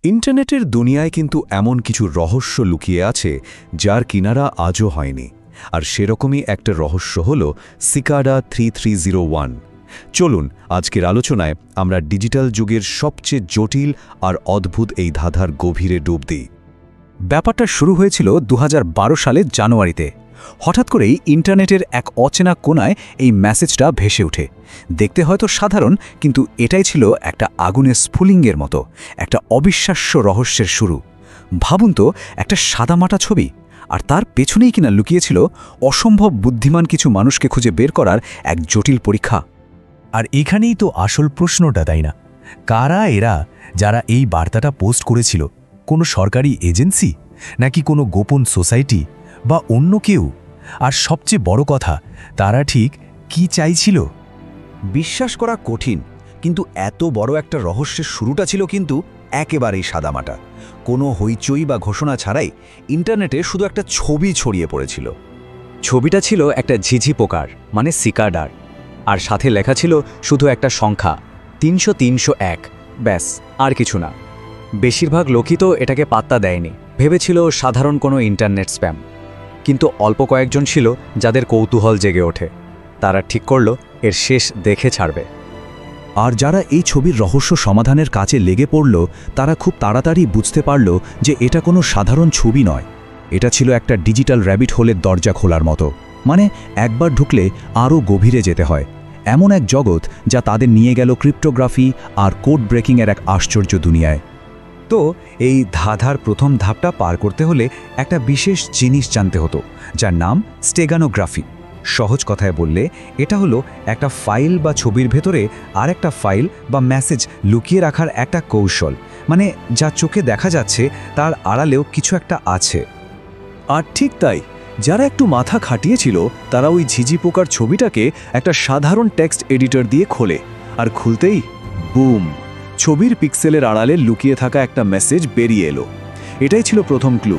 ইন্টারনেটের দুনিয়ায় কিন্তু এমন কিছু রহস্য লুকিয়ে আছে যার কিনারা আজও হয়নি। আর সেরকমই একটা রহস্য হল সিকাডা 3301। চলুন আজকের আলোচনায় আমরা ডিজিটাল যুগের সবচেয়ে জটিল আর অদ্ভুত এই ধাঁধার গভীরে ডুব দিই। ব্যাপারটা শুরু হয়েছিল 2012 সালের জানুয়ারিতে। হঠাৎ করেই ইন্টারনেটের এক অচেনা কোণায় এই মেসেজটা ভেসে ওঠে। দেখতে হয়তো সাধারণ, কিন্তু এটাই ছিল একটা আগুনের স্ফুলিঙ্গের মতো, একটা অবিশ্বাস্য রহস্যের শুরু। ভাবুন তো, একটা সাদামাটা ছবি, আর তার পেছনেই কিনা লুকিয়েছিল অসম্ভব বুদ্ধিমান কিছু মানুষকে খুঁজে বের করার এক জটিল পরীক্ষা। আর এখানেই তো আসল প্রশ্নটা, তাই না? কারা এরা যারা এই বার্তাটা পোস্ট করেছিল? কোনো সরকারি এজেন্সি, নাকি কোনো গোপন সোসাইটি, বা অন্য কেউ? আর সবচেয়ে বড় কথা, তারা ঠিক কি চাইছিল? বিশ্বাস করা কঠিন, কিন্তু এত বড় একটা রহস্যের শুরুটা ছিল কিন্তু একেবারেই সাদামাটা। কোনো হইচই বা ঘোষণা ছাড়াই ইন্টারনেটে শুধু একটা ছবি ছড়িয়ে পড়েছিল। ছবিটা ছিল একটা ঝিঝি পোকার, মানে সিকাডার, আর সাথে লেখা ছিল শুধু একটা সংখ্যা 300-301, ব্যাস, আর কিছু না। বেশিরভাগ লোকই তো এটাকে পাত্তা দেয়নি, ভেবেছিল সাধারণ কোনো ইন্টারনেট স্প্যাম। কিন্তু অল্প কয়েকজন ছিল যাদের কৌতূহল জেগে ওঠে। তারা ঠিক করল এর শেষ দেখে ছাড়বে। আর যারা এই ছবির রহস্য সমাধানের কাজে লেগে পড়ল, তারা খুব তাড়াতাড়ি বুঝতে পারল যে এটা কোনো সাধারণ ছবি নয়। এটা ছিল একটা ডিজিটাল র্যাবিট হোলের দরজা খোলার মতো। মানে একবার ঢুকলে আরও গভীরে যেতে হয়, এমন এক জগৎ যা তাদের নিয়ে গেল ক্রিপ্টোগ্রাফি আর কোড ব্রেকিংয়ের এক আশ্চর্য দুনিয়ায়। তো এই ধাঁধার প্রথম ধাপটা পার করতে হলে একটা বিশেষ জিনিস জানতে হতো, যার নাম স্টেগানোগ্রাফি। সহজ কথায় বললে এটা হলো একটা ফাইল বা ছবির ভেতরে আর একটা ফাইল বা মেসেজ লুকিয়ে রাখার একটা কৌশল। মানে যা চোখে দেখা যাচ্ছে তার আড়ালেও কিছু একটা আছে। আর ঠিক তাই, যারা একটু মাথা খাটিয়েছিল তারা ওই ঝিঝি পোকার ছবিটাকে একটা সাধারণ টেক্সট এডিটর দিয়ে খোলে, আর খুলতেই বুম, ছবির পিক্সেলের আড়ালে লুকিয়ে থাকা একটা মেসেজ বেরিয়ে এলো। এটাই ছিল প্রথম ক্লু।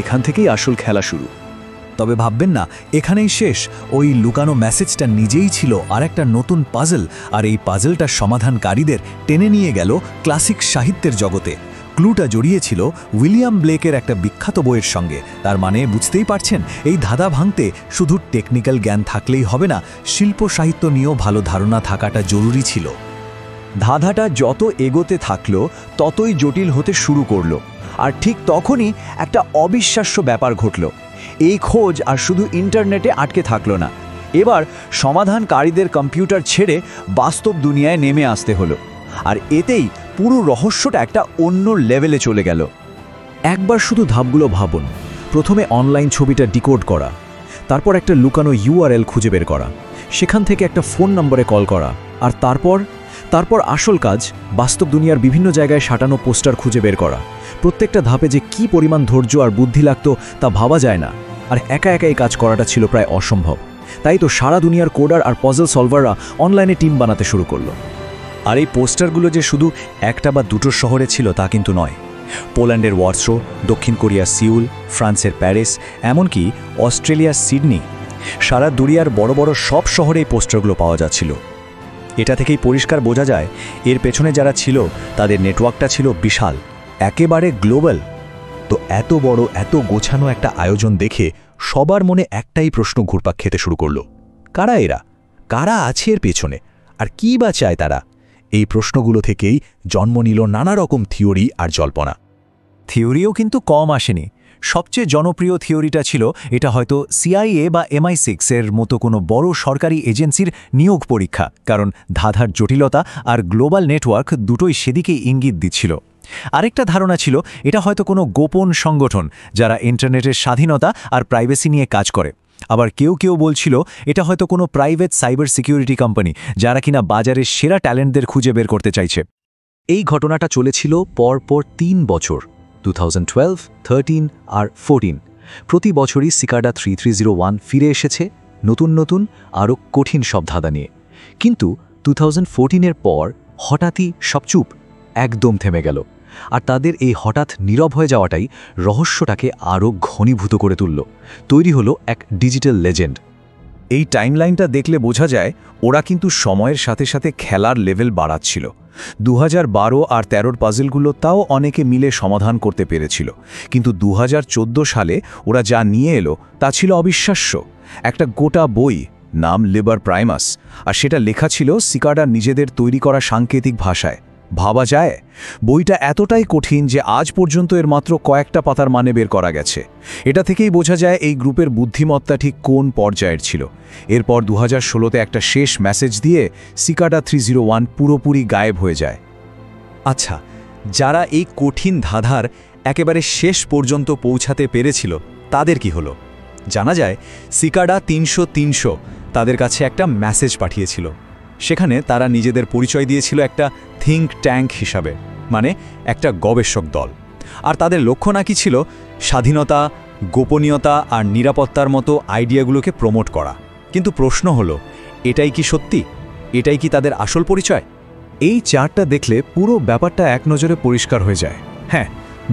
এখান থেকেই আসল খেলা শুরু। তবে ভাববেন না এখানেই শেষ। ওই লুকানো মেসেজটা নিজেই ছিল আর একটা নতুন পাজল, আর এই পাজলটার সমাধানকারীদের টেনে নিয়ে গেল ক্লাসিক সাহিত্যের জগতে। ক্লুটা জড়িয়েছিল উইলিয়াম ব্লেকের একটা বিখ্যাত বইয়ের সঙ্গে। তার মানে বুঝতেই পারছেন, এই ধাঁধা ভাঙতে শুধু টেকনিক্যাল জ্ঞান থাকলেই হবে না, শিল্প সাহিত্য নিয়েও ভালো ধারণা থাকাটা জরুরি ছিল। ধাঁধাটা যত এগোতে থাকলো ততই জটিল হতে শুরু করলো। আর ঠিক তখনই একটা অবিশ্বাস্য ব্যাপার ঘটল। এই খোঁজ আর শুধু ইন্টারনেটে আটকে থাকলো না, এবার সমাধানকারীদের কম্পিউটার ছেড়ে বাস্তব দুনিয়ায় নেমে আসতে হলো। আর এতেই পুরো রহস্যটা একটা অন্য লেভেলে চলে গেল। একবার শুধু ধাপগুলো ভাবুন। প্রথমে অনলাইন ছবিটা ডিকোড করা, তারপর একটা লুকানো ইউআরএল খুঁজে বের করা, সেখান থেকে একটা ফোন নম্বরে কল করা, আর তারপর আসল কাজ, বাস্তব দুনিয়ার বিভিন্ন জায়গায় সাঁটানো পোস্টার খুঁজে বের করা। প্রত্যেকটা ধাপে যে কি পরিমাণ ধৈর্য আর বুদ্ধি লাগতো তা ভাবা যায় না। আর একা একা এই কাজ করাটা ছিল প্রায় অসম্ভব। তাই তো সারা দুনিয়ার কোডার আর পজল সলভাররা অনলাইনে টিম বানাতে শুরু করলো। আর এই পোস্টারগুলো যে শুধু একটা বা দুটো শহরে ছিল তা কিন্তু নয়। পোল্যান্ডের ওয়ার্সো, দক্ষিণ কোরিয়ার সিউল, ফ্রান্সের প্যারিস, এমনকি অস্ট্রেলিয়ার সিডনি, সারা দুনিয়ার বড় বড় সব শহরে এই পোস্টারগুলো পাওয়া যাচ্ছিল। এটা থেকেই পরিষ্কার বোঝা যায় এর পেছনে যারা ছিল তাদের নেটওয়ার্কটা ছিল বিশাল, একেবারে গ্লোবাল। তো এত বড়, এত গোছানো একটা আয়োজন দেখে সবার মনে একটাই প্রশ্ন ঘুরপাক খেতে শুরু করলো, কারা এরা? কারা আছে এর পেছনে? আর কী বা চায় তারা? এই প্রশ্নগুলো থেকেই জন্ম নিল নানা রকম থিওরি আর জল্পনা। থিওরিও কিন্তু কম আসেনি। সবচেয়ে জনপ্রিয় থিওরিটা ছিল এটা হয়তো CIA বা MI6 এর মতো কোনো বড় সরকারি এজেন্সির নিয়োগ পরীক্ষা, কারণ ধাঁধার জটিলতা আর গ্লোবাল নেটওয়ার্ক দুটোই সেদিকেই ইঙ্গিত দিচ্ছিল। আরেকটা ধারণা ছিল এটা হয়তো কোনো গোপন সংগঠন যারা ইন্টারনেটের স্বাধীনতা আর প্রাইভেসি নিয়ে কাজ করে। আবার কেউ কেউ বলছিল এটা হয়তো কোনো প্রাইভেট সাইবার সিকিউরিটি কোম্পানি যারা কিনা বাজারের সেরা ট্যালেন্টদের খুঁজে বের করতে চাইছে। এই ঘটনাটা চলেছিল পরপর 3 বছর, 2012, 13 আর 14। প্রতি বছরই সিকাডা 3301 ফিরে এসেছে নতুন আরও কঠিন সব ধাঁধা নিয়ে। কিন্তু 2014-এর পর হঠাৎই সব চুপ, একদম থেমে গেল। আর তাদের এই হঠাৎ নীরব হয়ে যাওয়াটাই রহস্যটাকে আরও ঘনীভূত করে তুলল। তৈরি হলো এক ডিজিটাল লেজেন্ড। এই টাইমলাইনটা দেখলে বোঝা যায় ওরা কিন্তু সময়ের সাথে সাথে খেলার লেভেল বাড়াচ্ছিল। 2012 আর 13 পাজলগুলো তাও অনেকে মিলে সমাধান করতে পেরেছিল, কিন্তু 2014 সালে ওরা যা নিয়ে এলো তা ছিল অবিশ্বাস্য। একটা গোটা বই, নাম লিবার প্রাইমাস, আর সেটা লেখা ছিল সিকাডার নিজেদের তৈরি করা সাংকেতিক ভাষায়। ভাবা যায়, বইটা এতটাই কঠিন যে আজ পর্যন্ত এর মাত্র কয়েকটা পাতার মানে বের করা গেছে। এটা থেকেই বোঝা যায় এই গ্রুপের বুদ্ধিমত্তা ঠিক কোন পর্যায়ের ছিল। এরপর 2016তে একটা শেষ মেসেজ দিয়ে সিকাডা 301 পুরোপুরি গায়েব হয়ে যায়। আচ্ছা, যারা এই কঠিন ধাঁধার একেবারে শেষ পর্যন্ত পৌঁছাতে পেরেছিল তাদের কি হলো? জানা যায় সিকাডা 300 তাদের কাছে একটা মেসেজ পাঠিয়েছিল। সেখানে তারা নিজেদের পরিচয় দিয়েছিল একটা থিঙ্ক ট্যাঙ্ক হিসাবে, মানে একটা গবেষক দল। আর তাদের লক্ষ্য নাকি ছিল স্বাধীনতা, গোপনীয়তা আর নিরাপত্তার মতো আইডিয়াগুলোকে প্রমোট করা। কিন্তু প্রশ্ন হলো, এটাই কি সত্যি? এটাই কি তাদের আসল পরিচয়? এই চার্টটা দেখলে পুরো ব্যাপারটা এক নজরে পরিষ্কার হয়ে যায়। হ্যাঁ,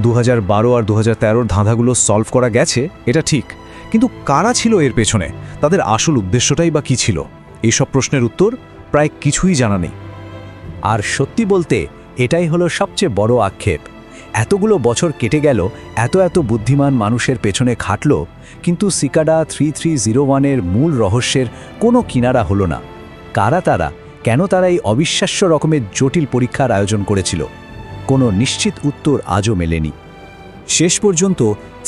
2012 আর 2013 ধাঁধাগুলো সলভ করা গেছে, এটা ঠিক, কিন্তু কারা ছিল এর পেছনে? তাদের আসল উদ্দেশ্যটাই বা কী ছিল? এইসব প্রশ্নের উত্তর প্রায় কিছুই জানা নেই। আর সত্যি বলতে এটাই হলো সবচেয়ে বড় আক্ষেপ। এতগুলো বছর কেটে গেল, এত বুদ্ধিমান মানুষের পেছনে খাটল, কিন্তু সিকাডা 3301-এর মূল রহস্যের কোনো কিনারা হলো না। কারা তারা? কেন তারা এই অবিশ্বাস্য রকমের জটিল পরীক্ষার আয়োজন করেছিল? কোনো নিশ্চিত উত্তর আজও মেলেনি। শেষ পর্যন্ত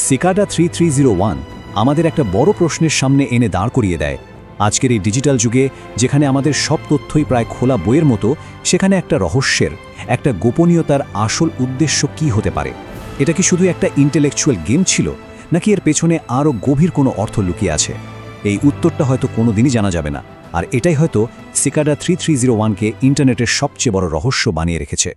সিকাডা 3301 আমাদের একটা বড় প্রশ্নের সামনে এনে দাঁড় করিয়ে দেয়। আজকের এই ডিজিটাল যুগে, যেখানে আমাদের সব তথ্যই প্রায় খোলা বইয়ের মতো, সেখানে একটা রহস্যের, একটা গোপনীয়তার আসল উদ্দেশ্য কি হতে পারে? এটা কি শুধু একটা ইন্টেলেকচুয়াল গেম ছিল, নাকি এর পেছনে আরও গভীর কোনো অর্থ লুকিয়ে আছে? এই উত্তরটা হয়তো কোনোদিনই জানা যাবে না, আর এটাই হয়তো সিকাডা 3301-কে ইন্টারনেটের সবচেয়ে বড় রহস্য বানিয়ে রেখেছে।